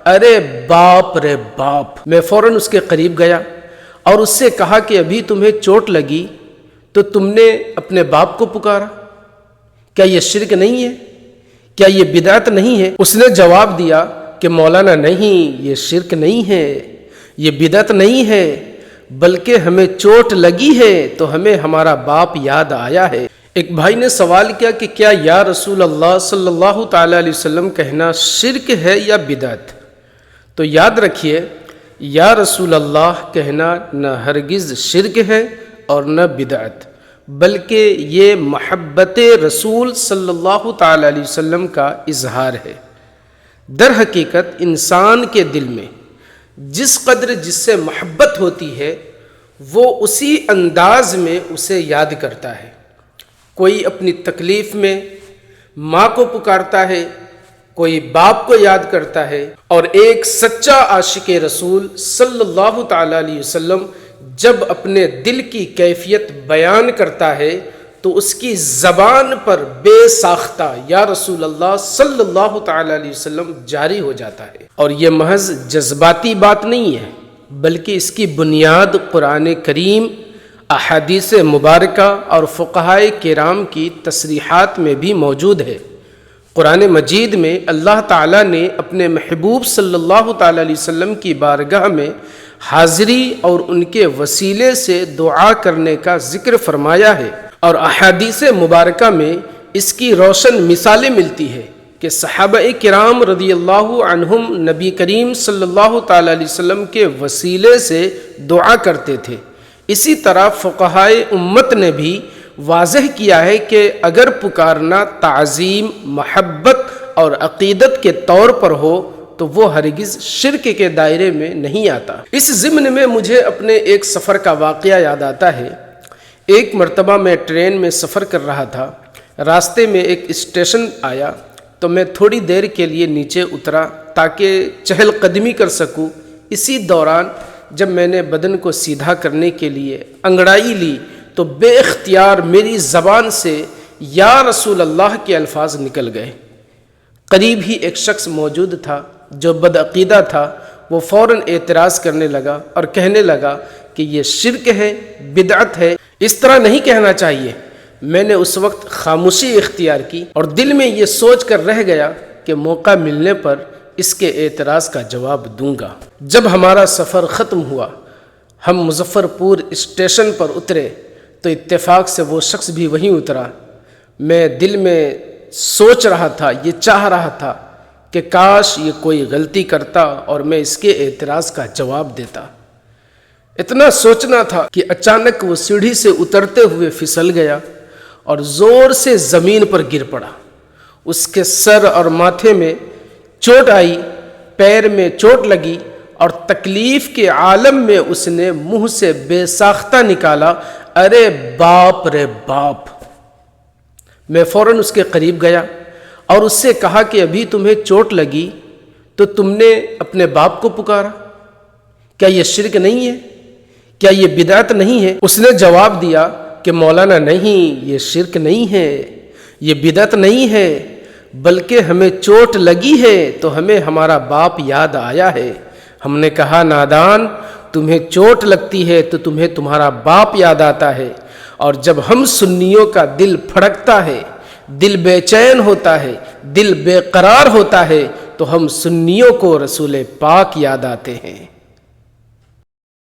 ارے باپ رے باپ۔ میں فوراً اس کے قریب گیا اور اس سے کہا کہ ابھی تمہیں چوٹ لگی تو تم نے اپنے باپ کو پکارا، کیا یہ شرک نہیں ہے؟ کیا یہ بدعت نہیں ہے؟ اس نے جواب دیا کہ مولانا نہیں، یہ شرک نہیں ہے، یہ بدعت نہیں ہے، بلکہ ہمیں چوٹ لگی ہے تو ہمیں ہمارا باپ یاد آیا ہے۔ ایک بھائی نے سوال کیا کہ کیا یا رسول اللہ صلی اللہ تعالی علیہ وسلم کہنا شرک ہے یا بدعت؟ تو یاد رکھیے، یا رسول اللہ کہنا نہ ہرگز شرک ہے اور نہ بدعت، بلکہ یہ محبت رسول صلی اللہ تعالی علیہ وسلم کا اظہار ہے۔ در حقیقت انسان کے دل میں جس قدر جس سے محبت ہوتی ہے وہ اسی انداز میں اسے یاد کرتا ہے۔ کوئی اپنی تکلیف میں ماں کو پکارتا ہے، کوئی باپ کو یاد کرتا ہے، اور ایک سچا عاشق رسول صلی اللہ تعالی علیہ وسلم جب اپنے دل کی کیفیت بیان کرتا ہے تو اس کی زبان پر بے ساختہ یا رسول اللہ صلی اللہ تعالی علیہ وسلم جاری ہو جاتا ہے۔ اور یہ محض جذباتی بات نہیں ہے، بلکہ اس کی بنیاد قرآن کریم، احادیث مبارکہ اور فقہائے کرام کی تصریحات میں بھی موجود ہے۔ قرآن مجید میں اللہ تعالیٰ نے اپنے محبوب صلی اللہ تعالی علیہ وسلم کی بارگاہ میں حاضری اور ان کے وسیلے سے دعا کرنے کا ذکر فرمایا ہے، اور احادیث مبارکہ میں اس کی روشن مثالیں ملتی ہے کہ صحابہ کرام رضی اللہ عنہم نبی کریم صلی اللہ تعالی علیہ وسلم کے وسیلے سے دعا کرتے تھے۔ اسی طرح فقہائے امت نے بھی واضح کیا ہے کہ اگر پکارنا تعظیم، محبت اور عقیدت کے طور پر ہو تو وہ ہرگز شرک کے دائرے میں نہیں آتا۔ اس ضمن میں مجھے اپنے ایک سفر کا واقعہ یاد آتا ہے۔ ایک مرتبہ میں ٹرین میں سفر کر رہا تھا، راستے میں ایک اسٹیشن آیا تو میں تھوڑی دیر کے لیے نیچے اترا تاکہ چہل قدمی کر سکوں۔ اسی دوران جب میں نے بدن کو سیدھا کرنے کے لیے انگڑائی لی تو بے اختیار میری زبان سے یا رسول اللہ کے الفاظ نکل گئے۔ قریب ہی ایک شخص موجود تھا جو بدعقیدہ تھا، وہ فوراً اعتراض کرنے لگا اور کہنے لگا کہ یہ شرک ہے، بدعت ہے، اس طرح نہیں کہنا چاہیے۔ میں نے اس وقت خاموشی اختیار کی اور دل میں یہ سوچ کر رہ گیا کہ موقع ملنے پر اس کے اعتراض کا جواب دوں گا۔ جب ہمارا سفر ختم ہوا، ہم مظفر پور اسٹیشن پر اترے تو اتفاق سے وہ شخص بھی وہیں اترا۔ میں دل میں سوچ رہا تھا، یہ چاہ رہا تھا کہ کاش یہ کوئی غلطی کرتا اور میں اس کے اعتراض کا جواب دیتا۔ اتنا سوچنا تھا کہ اچانک وہ سیڑھی سے اترتے ہوئے پھسل گیا اور زور سے زمین پر گر پڑا۔ اس کے سر اور ماتھے میں چوٹ آئی، پیر میں چوٹ لگی اور تکلیف کے عالم میں اس نے منہ سے بے ساختہ نکالا، ارے باپ رے باپ۔ میں فوراً اس کے قریب گیا اور اس سے کہا کہ ابھی تمہیں چوٹ لگی تو تم نے اپنے باپ کو پکارا، کیا یہ شرک نہیں ہے؟ کیا یہ بدعت نہیں ہے؟ اس نے جواب دیا کہ مولانا نہیں، یہ شرک نہیں ہے، یہ بدعت نہیں ہے، بلکہ ہمیں چوٹ لگی ہے تو ہمیں ہمارا باپ یاد آیا ہے۔ ہم نے کہا نادان، تمہیں چوٹ لگتی ہے تو تمہیں تمہارا باپ یاد آتا ہے، اور جب ہم سنیوں کا دل پھڑکتا ہے، دل بے چین ہوتا ہے، دل بے قرار ہوتا ہے تو ہم سنیوں کو رسول پاک یاد آتے ہیں۔